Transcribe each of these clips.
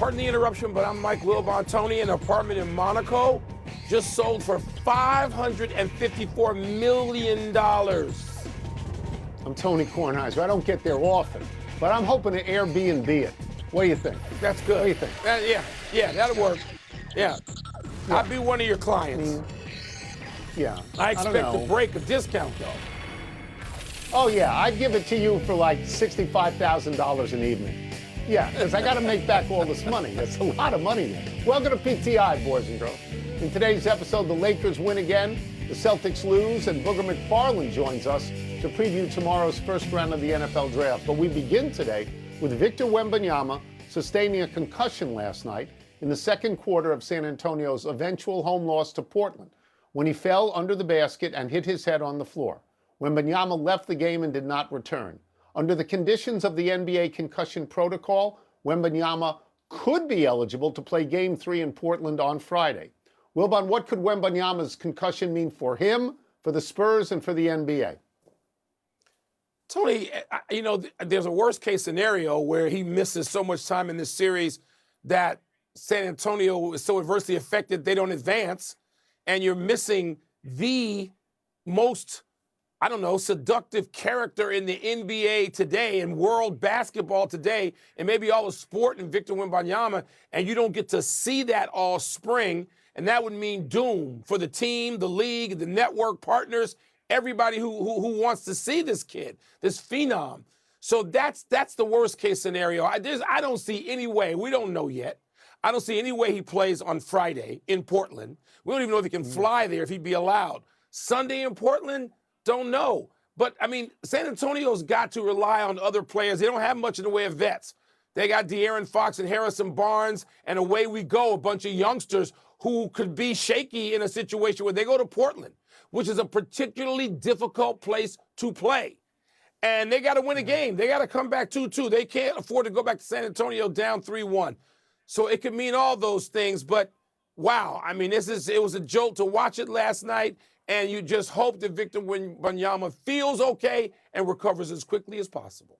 Pardon the interruption, but I'm Mike Wilbon. Tony, an apartment in Monaco just sold for $554 million. I'm Tony Kornheiser. I don't get there often, but I'm hoping to Airbnb it. What do you think? That's good. What do you think? Yeah, that'll work. Yeah. I'll be one of your clients. Yeah. I expect to break a discount, though. Oh, yeah. I'd give it to you for like $65,000 an evening. Yeah, because I got to make back all this money. That's a lot of money there. Welcome to PTI, boys and girls. In today's episode, the Lakers win again, the Celtics lose, and Booger McFarland joins us to preview tomorrow's first round of the NFL draft. But we begin today with Victor Wembanyama sustaining a concussion last night in the second quarter of San Antonio's eventual home loss to Portland when he fell under the basket and hit his head on the floor. Wembanyama left the game and did not return. Under the conditions of the NBA concussion protocol, Wembanyama could be eligible to play Game 3 in Portland on Friday. Wilbon, what could Wembanyama's concussion mean for him, for the Spurs, and for the NBA? Tony, there's a worst-case scenario where he misses so much time in this series that San Antonio is so adversely affected they don't advance, and you're missing the most seductive character in the NBA today and world basketball today, and maybe all of sport in Victor Wembanyama, and you don't get to see that all spring, and that would mean doom for the team, the league, the network partners, everybody who wants to see this kid, this phenom. So that's the worst case scenario. I don't see any way. We don't know yet. I don't see any way he plays on Friday in Portland. We don't even know if he can fly there, if he'd be allowed. Sunday in Portland, don't know. But, San Antonio's got to rely on other players. They don't have much in the way of vets. They got De'Aaron Fox and Harrison Barnes, and away we go, a bunch of youngsters who could be shaky in a situation where they go to Portland, which is a particularly difficult place to play. And they got to win a game. They got to come back 2-2. They can't afford to go back to San Antonio down 3-1. So it could mean all those things. But, wow, it was a jolt to watch it last night. And you just hope that Victor Wembanyama feels okay and recovers as quickly as possible.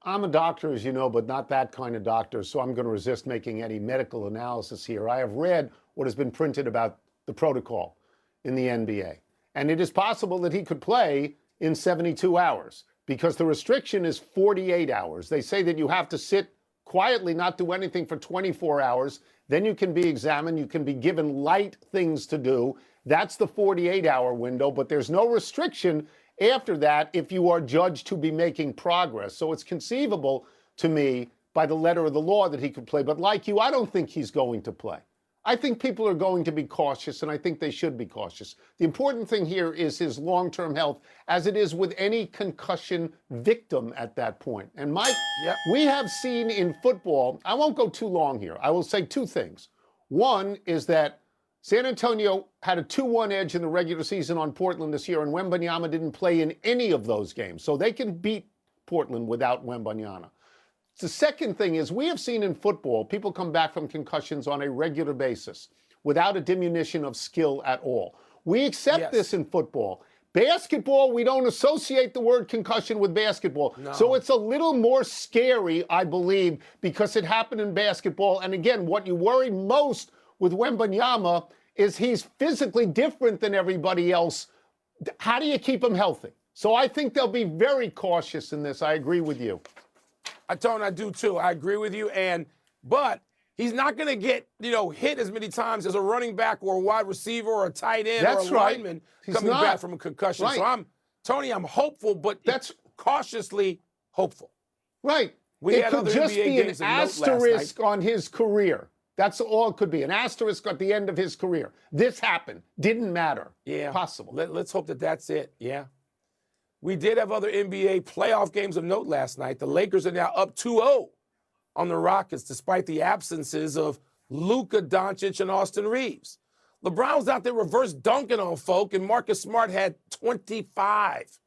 I'm a doctor, as you know, but not that kind of doctor, so I'm going to resist making any medical analysis here. I have read what has been printed about the protocol in the NBA. And it is possible that he could play in 72 hours because the restriction is 48 hours. They say that you have to sit quietly, not do anything for 24 hours. Then you can be examined. You can be given light things to do. That's the 48-hour window, but there's no restriction after that if you are judged to be making progress. So it's conceivable to me by the letter of the law that he could play. But like you, I don't think he's going to play. I think people are going to be cautious, and I think they should be cautious. The important thing here is his long-term health, as it is with any concussion victim at that point. And Mike, we have seen in football, I won't go too long here. I will say two things. One is that San Antonio had a 2-1 edge in the regular season on Portland this year, and Wembanyama didn't play in any of those games. So they can beat Portland without Wembanyama. The second thing is we have seen in football people come back from concussions on a regular basis without a diminution of skill at all. We accept this in football. Basketball, we don't associate the word concussion with basketball. No. So it's a little more scary, I believe, because it happened in basketball. And again, what you worry most with Wembanyama is he's physically different than everybody else. How do you keep him healthy? So I think they'll be very cautious in this. I agree with you. I do too. I agree with you. But he's not going to get, hit as many times as a running back or a wide receiver or a tight end or a lineman coming back from a concussion. Right. So I'm hopeful, but that's cautiously hopeful. Right. It could just be an asterisk on his career. That's all it could be, an asterisk at the end of his career. This happened. Didn't matter. Yeah. Possible. Let's hope that that's it. Yeah. We did have other NBA playoff games of note last night. The Lakers are now up 2-0 on the Rockets, despite the absences of Luka Doncic and Austin Reeves. LeBron was out there reverse dunking on folk, and Marcus Smart had 25.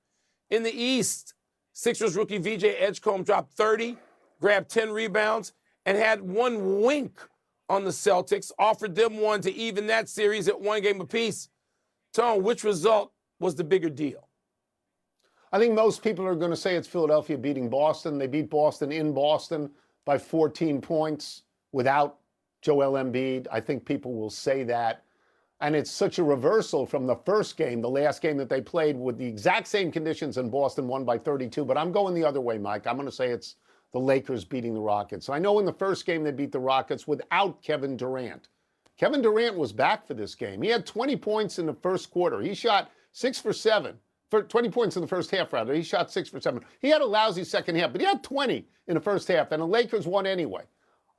In the East, Sixers rookie VJ Edgecombe dropped 30, grabbed 10 rebounds, and had one wink on the Celtics, offered them one to even that series at one game apiece. Tone, which result was the bigger deal? I think most people are going to say it's Philadelphia beating Boston. They beat Boston in Boston. by 14 points without Joel Embiid. I think people will say that. And it's such a reversal from the first game, the last game that they played with the exact same conditions, and Boston won by 32. But I'm going the other way, Mike. I'm going to say it's the Lakers beating the Rockets. I know in the first game they beat the Rockets without Kevin Durant. Kevin Durant was back for this game. He had 20 points in the first quarter. He shot 6 for 7. For 20 points in the first half, rather. He shot 6 for 7. He had a lousy second half, but he had 20 in the first half, and the Lakers won anyway.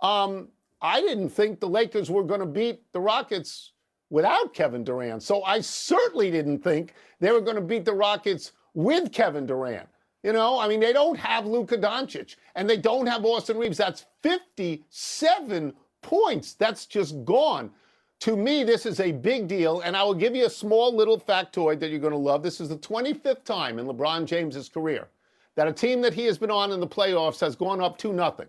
I didn't think the Lakers were going to beat the Rockets without Kevin Durant. So I certainly didn't think they were going to beat the Rockets with Kevin Durant. You know, I mean, they don't have Luka Doncic, and they don't have Austin Reeves. That's 57 points. That's just gone. To me, this is a big deal, and I will give you a small little factoid that you're going to love. This is the 25th time in LeBron James's career that a team that he has been on in the playoffs has gone up 2-0.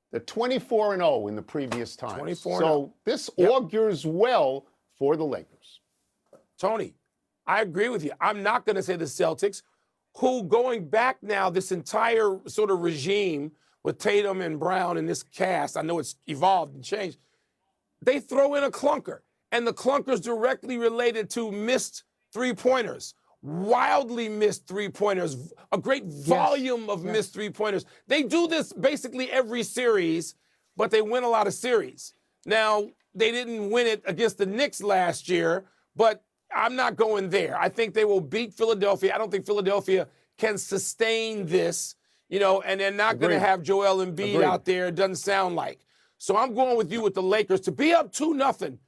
They're 24-0 in the previous time. 24-0. So this augurs well for the Lakers. Tony, I agree with you. I'm not going to say the Celtics, who going back now, this entire sort of regime with Tatum and Brown and this cast, I know it's evolved and changed, they throw in a clunker. And the clunker's directly related to missed three-pointers. Wildly missed three-pointers, a great volume of missed three-pointers. They do this basically every series, but they win a lot of series. Now, they didn't win it against the Knicks last year, but I'm not going there. I think they will beat Philadelphia. I don't think Philadelphia can sustain this, you know, and they're not going to have Joel Embiid out there. It doesn't sound like. So I'm going with you with the Lakers to be up 2-0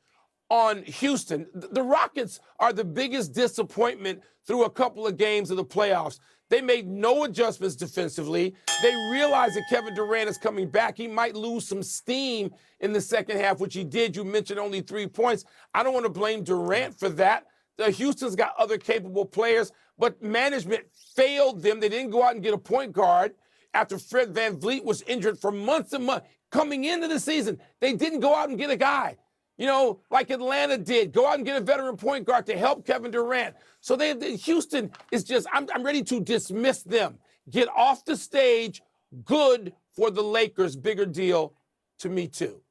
on Houston. The Rockets are the biggest disappointment through a couple of games of the playoffs. They made no adjustments defensively. They realize that Kevin Durant is coming back. He might lose some steam in the second half, which he did. You mentioned only 3 points. I don't want to blame Durant for that. Houston's got other capable players, but management failed them. They didn't go out and get a point guard after Fred VanVleet was injured for months and months. Coming into the season, they didn't go out and get a guy, you know, like Atlanta did. Go out and get a veteran point guard to help Kevin Durant. So Houston is just, I'm ready to dismiss them. Get off the stage. Good for the Lakers. Bigger deal to me, too.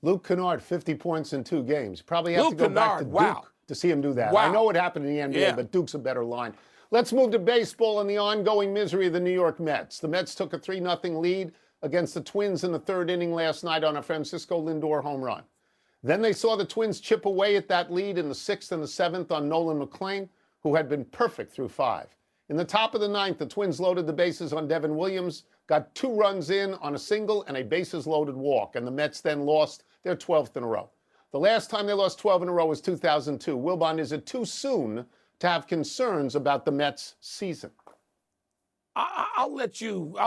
Luke Kennard, 50 points in 2 games. Probably have to go back to Duke to see him do that. I know what happened in the NBA, but Duke's a better line. Let's move to baseball and the ongoing misery of the New York Mets. The Mets took a 3-0 lead against the Twins in the 3rd inning last night on a Francisco Lindor home run. Then they saw the Twins chip away at that lead in the 6th and the 7th on Nolan McClain, who had been perfect through 5. In the top of the 9th, the Twins loaded the bases on Devin Williams, got 2 runs in on a single and a bases-loaded walk, and the Mets then lost their 12th in a row. The last time they lost 12 in a row was 2002. Wilbon, is it too soon to have concerns about the Mets' season? I'll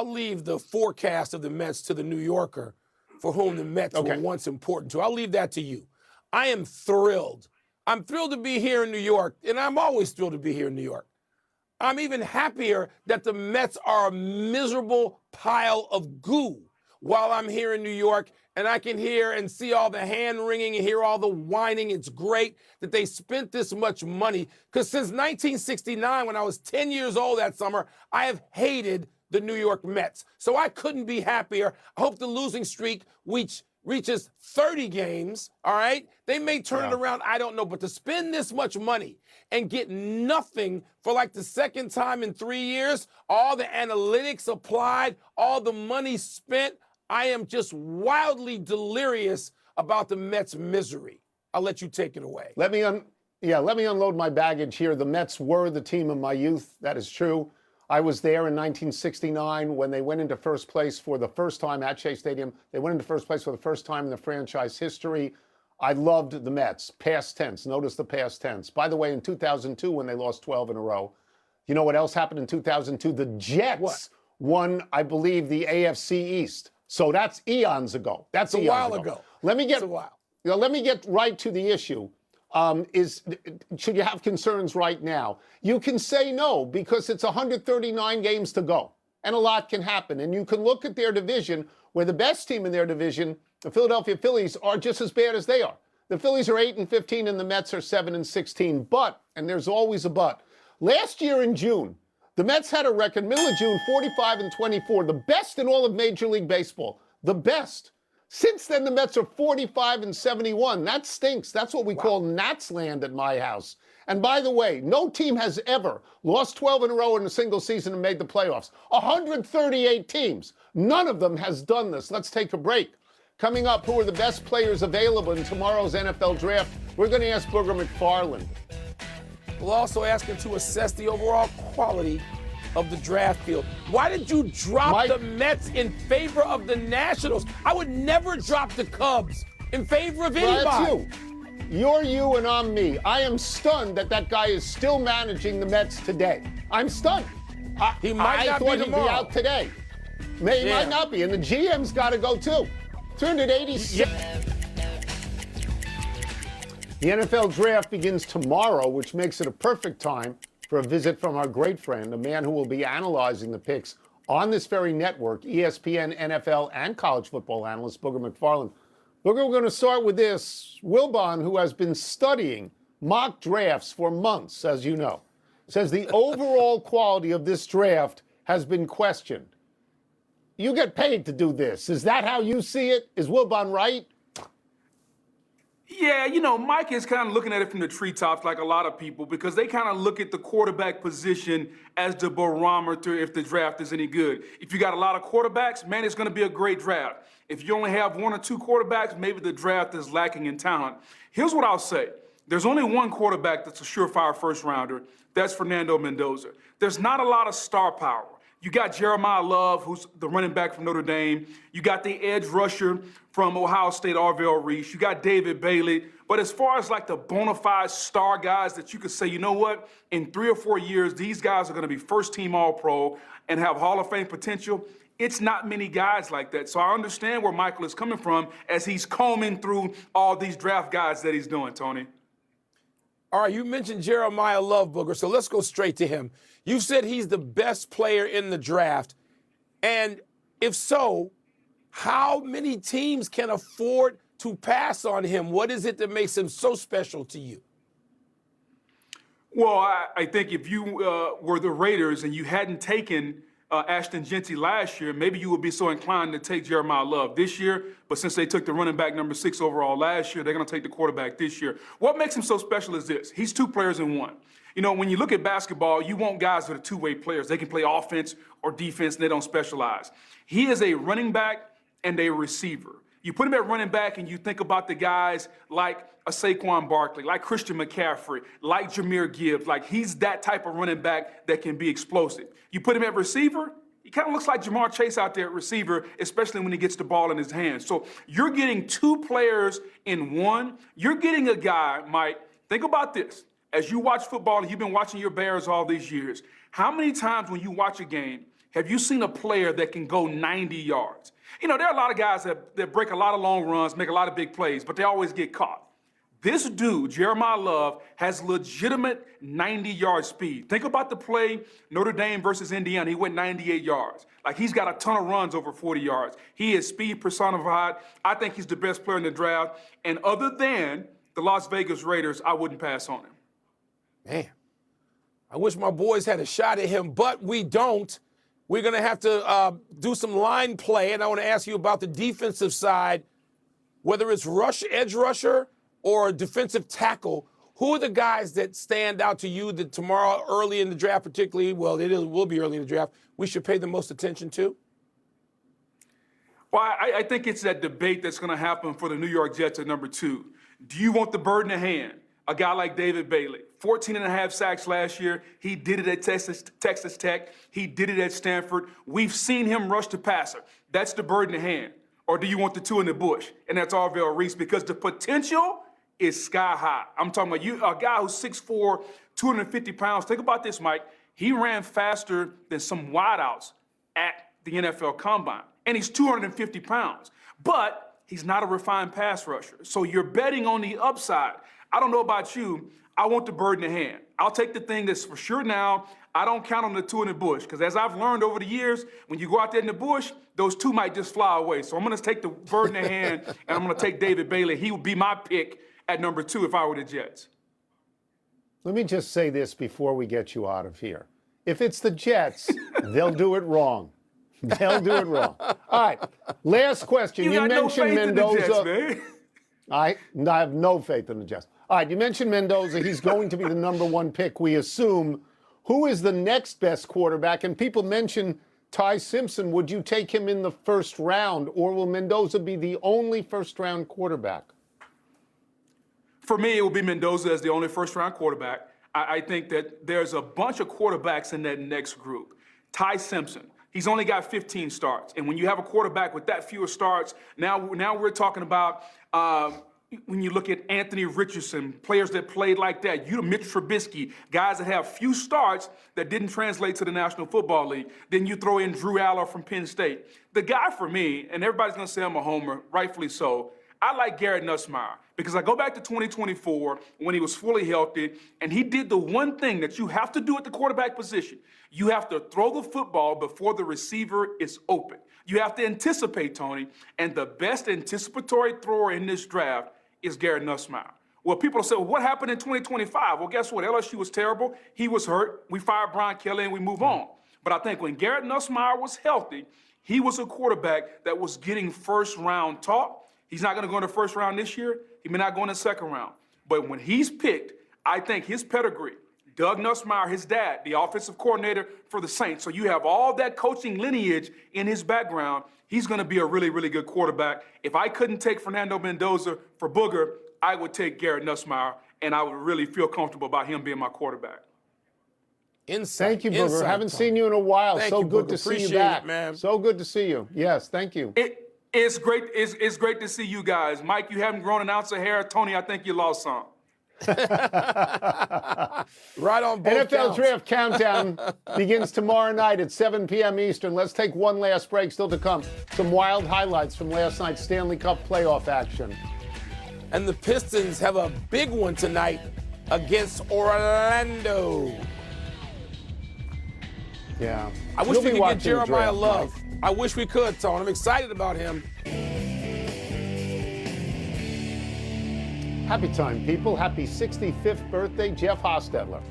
leave the forecast of the Mets to the New Yorker, for whom the Mets were once important to. I'll leave that to you. I am thrilled. I'm thrilled to be here in New York, and I'm always thrilled to be here in New York. I'm even happier that the Mets are a miserable pile of goo while I'm here in New York, and I can hear and see all the hand-wringing and hear all the whining. It's great that they spent this much money, because since 1969, when I was 10 years old that summer, I have hated the New York Mets. So I couldn't be happier. I hope the losing streak reaches 30 games, all right? They may turn it around, I don't know. But to spend this much money and get nothing for like the second time in 3 years, all the analytics applied, all the money spent, I am just wildly delirious about the Mets' misery. I'll let you take it away. Let me unload my baggage here. The Mets were the team of my youth. That is true. I was there in 1969 when they went into first place for the first time at Shea Stadium. They went into first place for the first time in the franchise history. I loved the Mets. Past tense. Notice the past tense. By the way, in 2002, when they lost 12 in a row, you know what else happened in 2002? The Jets won, I believe, the AFC East. So that's eons ago. That's a while ago. Let me get right to the issue. Should you have concerns right now? You can say no, because it's 139 games to go, and a lot can happen. And you can look at their division, where the best team in their division, the Philadelphia Phillies, are just as bad as they are. The Phillies are 8-15, and the Mets are 7-16. But, and there's always a but, last year in June, The Mets had a record, middle of June, 45-24, the best in all of Major League Baseball. The best. Since then, the Mets are 45-71. That stinks. That's what we call Nats land at my house. And by the way, no team has ever lost 12 in a row in a single season and made the playoffs. 138 teams. None of them has done this. Let's take a break. Coming up, who are the best players available in tomorrow's NFL draft? We're going to ask Booger McFarland. We'll also ask him to assess the overall quality of the draft field. Why did you drop the Mets in favor of the Nationals? I would never drop the Cubs in favor of anybody. Well, that's you. You're you and I'm me. I am stunned that that guy is still managing the Mets today. I'm stunned. He might not be thought he'd tomorrow. be out today. He might not be, and the GM's got to go too. 386. The NFL draft begins tomorrow, which makes it a perfect time for a visit from our great friend, a man who will be analyzing the picks on this very network, ESPN, NFL, and college football analyst, Booger McFarland. Booger, we're going to start with this. Wilbon, who has been studying mock drafts for months, as you know, says the overall quality of this draft has been questioned. You get paid to do this. Is that how you see it? Is Wilbon right? Yeah, you know, Mike is kind of looking at it from the treetops like a lot of people because they kind of look at the quarterback position as the barometer if the draft is any good. If you got a lot of quarterbacks, man, it's going to be a great draft. If you only have one or two quarterbacks, maybe the draft is lacking in talent. Here's what I'll say. There's only one quarterback that's a surefire first rounder. That's Fernando Mendoza. There's not a lot of star power. You got Jeremiah Love, who's the running back from Notre Dame. You got the edge rusher from Ohio State, Arvell Reese. You got David Bailey. But as far as like the bona fide star guys that you could say, you know what, in 3 or 4 years, these guys are going to be first-team All-Pro and have Hall of Fame potential, it's not many guys like that. So I understand where Michael is coming from as he's combing through all these draft guys that he's doing, Tony. All right, you mentioned Jeremiah Love, Booger, so let's go straight to him. You said he's the best player in the draft. And if so, how many teams can afford to pass on him? What is it that makes him so special to you? Well, I think if you were the Raiders and you hadn't taken Ashton Genty last year, maybe you would be so inclined to take Jeremiah Love this year. But since they took the running back number 6 overall last year, they're going to take the quarterback this year. What makes him so special is this. He's 2 players in one. You know, when you look at basketball, you want guys that are two-way players. They can play offense or defense, and they don't specialize. He is a running back and a receiver. You put him at running back, and you think about the guys like a Saquon Barkley, like Christian McCaffrey, like Jahmyr Gibbs. Like, he's that type of running back that can be explosive. You put him at receiver, he kind of looks like Jamar Chase out there at receiver, especially when he gets the ball in his hands. So you're getting 2 players in one. You're getting a guy, Mike, think about this. As you watch football, and you've been watching your Bears all these years, how many times when you watch a game have you seen a player that can go 90 yards? You know, there are a lot of guys that break a lot of long runs, make a lot of big plays, but they always get caught. This dude, Jeremiah Love, has legitimate 90-yard speed. Think about the play Notre Dame versus Indiana. He went 98 yards. Like, he's got a ton of runs over 40 yards. He is speed personified. I think he's the best player in the draft. And other than the Las Vegas Raiders, I wouldn't pass on him. Man, I wish my boys had a shot at him, but we don't. We're going to have to do some line play, and I want to ask you about the defensive side, whether it's edge rusher or defensive tackle. Who are the guys that stand out to you that tomorrow, early in the draft particularly, well, will be early in the draft, we should pay the most attention to? Well, I think it's that debate that's going to happen for the New York Jets at number 2. Do you want the bird in the hand? A guy like David Bailey, 14 and a half sacks last year. He did it at Texas Tech. He did it at Stanford. We've seen him rush the passer. That's the bird in the hand. Or do you want the 2 in the bush? And that's Arvell Reese, because the potential is sky high. I'm talking about a guy who's 6'4", 250 pounds. Think about this, Mike. He ran faster than some wideouts at the NFL Combine. And he's 250 pounds. But he's not a refined pass rusher. So you're betting on the upside. I don't know about you. I want the bird in the hand. I'll take the thing that's for sure now. I don't count on the 2 in the bush, because as I've learned over the years, when you go out there in the bush, those 2 might just fly away. So I'm going to take the bird in the hand, and I'm going to take David Bailey. He would be my pick at number 2 if I were the Jets. Let me just say this before we get you out of here. If it's the Jets, they'll do it wrong. They'll do it wrong. All right, last question. You got no mentioned faith Mendoza. in the Jets, man. I have no faith in the Jets. All right, you mentioned Mendoza. He's going to be the number one pick, we assume. Who is the next best quarterback? And people mention Ty Simpson. Would you take him in the first round, or will Mendoza be the only first-round quarterback? For me, it will be Mendoza as the only first-round quarterback. I think that there's a bunch of quarterbacks in that next group. Ty Simpson, he's only got 15 starts. And when you have a quarterback with that fewer starts, now we're talking about when you look at Anthony Richardson, players that played like that, Mitch Trubisky, guys that have few starts that didn't translate to the National Football League. Then you throw in Drew Aller from Penn State. The guy for me, and everybody's going to say I'm a homer, rightfully so, I like Garrett Nussmeier because I go back to 2024 when he was fully healthy, and he did the one thing that you have to do at the quarterback position. You have to throw the football before the receiver is open. You have to anticipate, Tony, and the best anticipatory thrower in this draft is Garrett Nussmeier. Well, people say, well, what happened in 2025? Well, guess what? LSU was terrible. He was hurt. We fired Brian Kelly, and we move on. But I think when Garrett Nussmeier was healthy, he was a quarterback that was getting first-round talk. He's not going to go in the first round this year. He may not go in the second round. But when he's picked, I think his pedigree, Doug Nussmeier, his dad, the offensive coordinator for the Saints, so you have all that coaching lineage in his background, he's going to be a really, really good quarterback. If I couldn't take Fernando Mendoza for Booger, I would take Garrett Nussmeier, and I would really feel comfortable about him being my quarterback. Thank you, Booger. Haven't seen you in a while. Thank so you, good Booger. to see you Appreciate back, it, man. So good to see you. Yes, thank you. It's great. It's great to see you guys. Mike, you haven't grown an ounce of hair. Tony, I think you lost some. Right on both NFL counts. Draft Countdown begins tomorrow night at 7 p.m. Eastern. Let's take one last break. Still to come, some wild highlights from last night's Stanley Cup playoff action. And the Pistons have a big one tonight against Orlando. Yeah. I wish You'll we be could get watching the Jeremiah draft, Love. Mike. I wish we could, Tone. I'm excited about him. Happy time, people. Happy 65th birthday, Jeff Hostetler.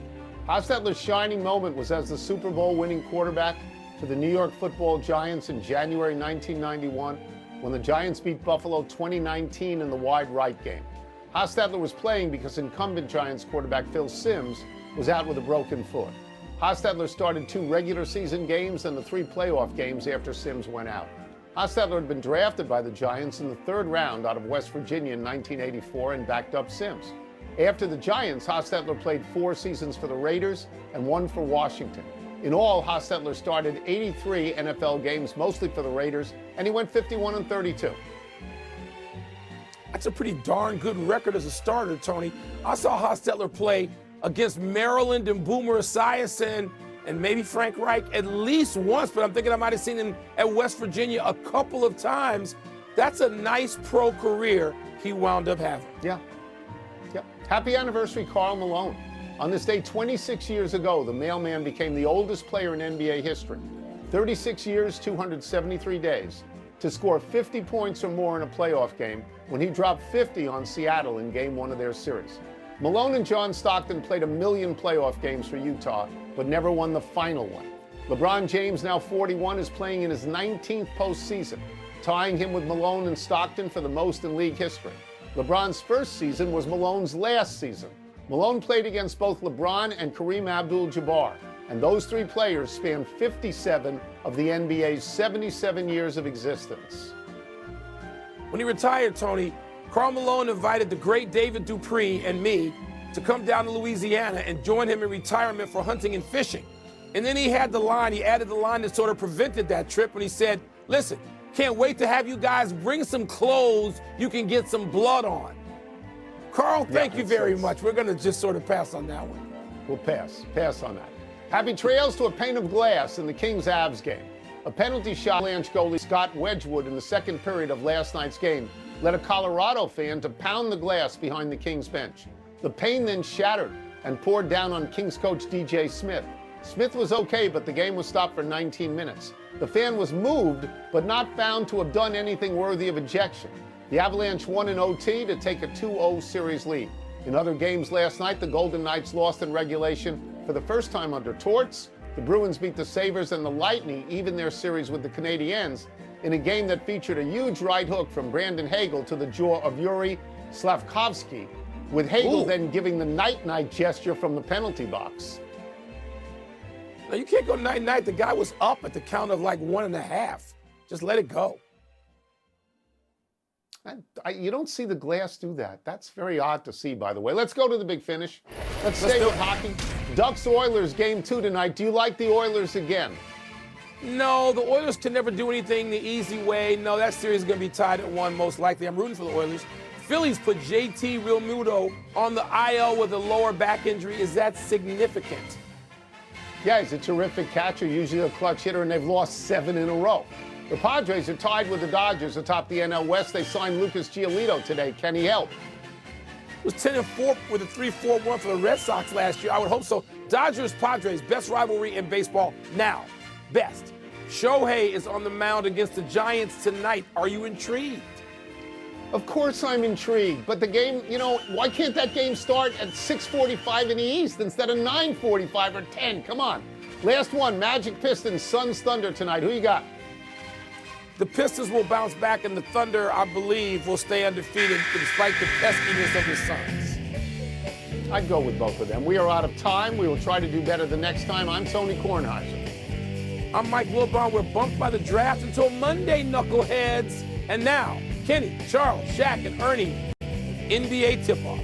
Hostetler's shining moment was as the Super Bowl winning quarterback for the New York Football Giants in January 1991 when the Giants beat Buffalo 2019 in the wide right game. Hostetler was playing because incumbent Giants quarterback Phil Simms was out with a broken foot. Hostetler started 2 regular season games and the 3 playoff games after Simms went out. Hostetler had been drafted by the Giants in the 3rd round out of West Virginia in 1984 and backed up Simms. After the Giants, Hostetler played 4 seasons for the Raiders and 1 for Washington. In all, Hostetler started 83 NFL games, mostly for the Raiders, and he went 51-32. That's a pretty darn good record as a starter, Tony. I saw Hostetler play against Maryland and Boomer Esiason and maybe Frank Reich at least once, but I'm thinking I might have seen him at West Virginia a couple of times. That's a nice pro career he wound up having. Yeah. Yep. Happy anniversary, Karl Malone. On this day 26 years ago, the mailman became the oldest player in NBA history. 36 years, 273 days. To score 50 points or more in a playoff game when he dropped 50 on Seattle in Game 1 of their series. Malone and John Stockton played 1 million playoff games for Utah, but never won the final one. LeBron James, now 41, is playing in his 19th postseason, tying him with Malone and Stockton for the most in league history. LeBron's first season was Malone's last season. Malone played against both LeBron and Kareem Abdul-Jabbar, and those 3 players spanned 57 of the NBA's 77 years of existence. When he retired, Tony, Karl Malone invited the great David Dupree and me to come down to Louisiana and join him in retirement for hunting and fishing. And then he added the line that sort of prevented that trip when he said, listen, can't wait to have you guys bring some clothes you can get some blood on. Karl, thank you very much. We're going to just sort of pass on that one. We'll pass on that. Happy trails to a pane of glass in the Kings-Avs game. A penalty shot Avalanche goalie Scott Wedgwood in the second period of last night's game led a Colorado fan to pound the glass behind the Kings bench. The pane then shattered and poured down on Kings coach DJ Smith. Smith was okay, but the game was stopped for 19 minutes. The fan was moved, but not found to have done anything worthy of ejection. The Avalanche won in OT to take a 2-0 series lead. In other games last night, the Golden Knights lost in regulation for the first time under Torts, The Bruins beat the Sabres and the Lightning, even their series with the Canadiens, in a game that featured a huge right hook from Brandon Hagel to the jaw of Yuri Slavkovsky, with Hagel then giving the night-night gesture from the penalty box. Now, you can't go night-night. The guy was up at the count of like 1.5. Just let it go. You don't see the glass do that. That's very odd to see, by the way. Let's go to the big finish. Let's stay with hockey. Ducks-Oilers game 2 tonight. Do you like the Oilers again? No, the Oilers can never do anything the easy way. No, that series is going to be tied at 1 most likely. I'm rooting for the Oilers. Phillies put JT Realmuto on the IL with a lower back injury. Is that significant? Yeah, he's a terrific catcher, usually a clutch hitter, and they've lost 7 in a row. The Padres are tied with the Dodgers atop the NL West. They signed Lucas Giolito today. Can he help? It was 10-4 with a 3-4 run for the Red Sox last year. I would hope so. Dodgers-Padres, best rivalry in baseball now. Best. Shohei is on the mound against the Giants tonight. Are you intrigued? Of course I'm intrigued, but the game, why can't that game start at 6:45 in the East instead of 9:45 or 10? Come on. Last one, Magic Pistons, Suns Thunder tonight. Who you got? The Pistons will bounce back, and the Thunder, I believe, will stay undefeated despite the peskiness of the Suns. I'd go with both of them. We are out of time. We will try to do better the next time. I'm Tony Kornheiser. I'm Mike Wilbon. We're bumped by the draft until Monday, knuckleheads. And now, Kenny, Charles, Shaq, and Ernie, NBA tip-off.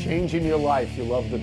Changing your life. You love the